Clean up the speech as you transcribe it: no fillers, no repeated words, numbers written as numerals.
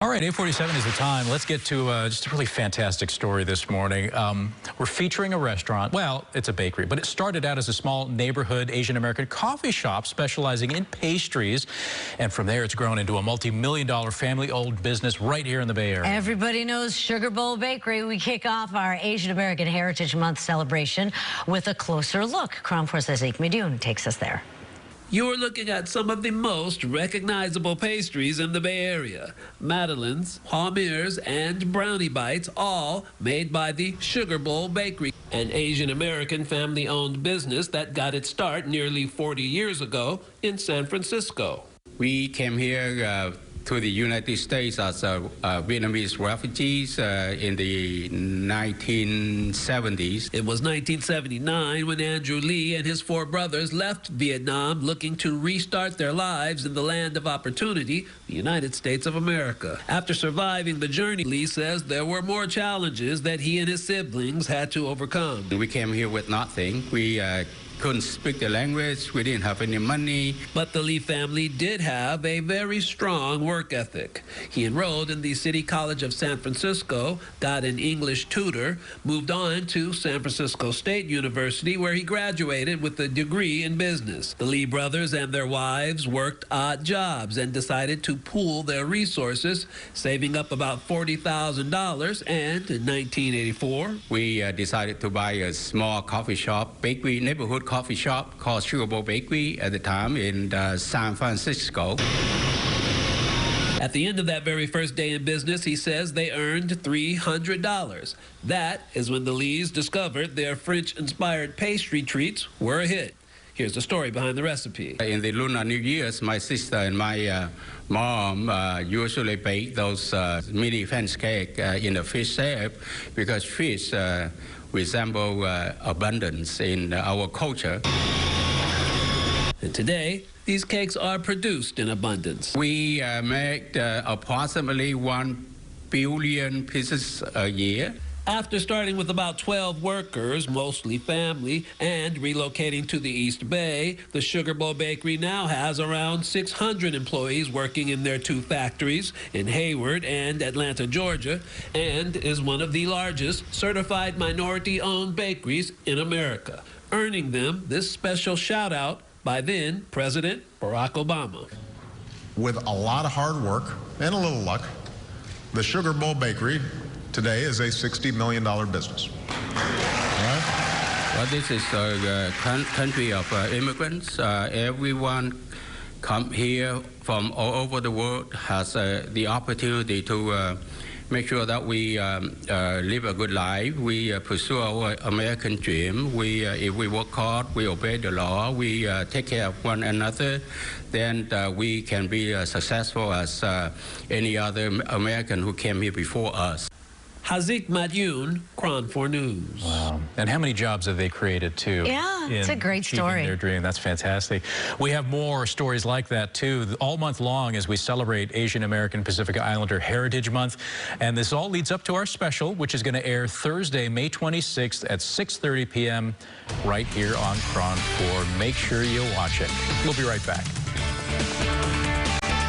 All right, 8:47 is the time. Let's get to just a really fantastic story this morning. We're featuring a restaurant. Well, it's a bakery, but it started out as a small neighborhood Asian-American coffee shop specializing in pastries. And from there, it's grown into a multi-million-dollar family-owned business right here in the Bay Area. Everybody knows Sugar Bowl Bakery. We kick off our Asian-American Heritage Month celebration with a closer look. Crown Force Haaziq Madyun takes us there. You're looking at some of the most recognizable pastries in the Bay Area. Madeleines, palmiers, and brownie bites, all made by the Sugar Bowl Bakery, an Asian-American family-owned business that got its start nearly 40 years ago in San Francisco. We came here to the United States as Vietnamese refugees in the 1970s. It was 1979 when Andrew Lee and his 4 brothers left Vietnam looking to restart their lives in the land of opportunity, the United States of America. After surviving the journey, Lee says there were more challenges that he and his siblings had to overcome. We came here with nothing. We couldn't speak the language. We didn't have any money. But the Lee family did have a very strong work ethic. He enrolled in the City College of San Francisco, got an English tutor, moved on to San Francisco State University, where he graduated with a degree in business. The Lee brothers and their wives worked odd jobs and decided to pool their resources, saving up about $40,000. And in 1984, we decided to buy a small coffee shop, bakery, neighborhood coffee shop called Sugar Bowl Bakery at the time in San Francisco. At the end of that very first day in business, he says they earned $300. That is when the Lees discovered their French-inspired pastry treats were a hit. Here's the story behind the recipe. In the Lunar New Year's, my sister and my mom usually bake those mini French cake in a fish shape because fish resemble abundance in our culture. And today, these cakes are produced in abundance. We make approximately 1 billion pieces a year. After starting with about 12 workers, mostly family, and relocating to the East Bay, the Sugar Bowl Bakery now has around 600 employees working in their 2 factories in Hayward and Atlanta, Georgia, and is one of the largest certified minority-owned bakeries in America, earning them this special shout-out by then President Barack Obama. With a lot of hard work and a little luck, the Sugar Bowl Bakery today is a $60 million business. Right? Well, this is a country of immigrants. Everyone come here from all over the world has the opportunity to make sure that we live a good life. We pursue our American dream. If we work hard, we obey the law, we take care of one another, then we can be successful as any other American who came here before us. Haaziq Madyun, Crown 4 News. Wow. And how many jobs have they created, too? Yeah, it's a great story. Their dream. That's fantastic. We have more stories like that, too, all month long as we celebrate Asian American Pacific Islander Heritage Month. And this all leads up to our special, which is going to air Thursday, May 26th at 6:30 p.m. right here on Crown 4. Make sure you watch it. We'll be right back.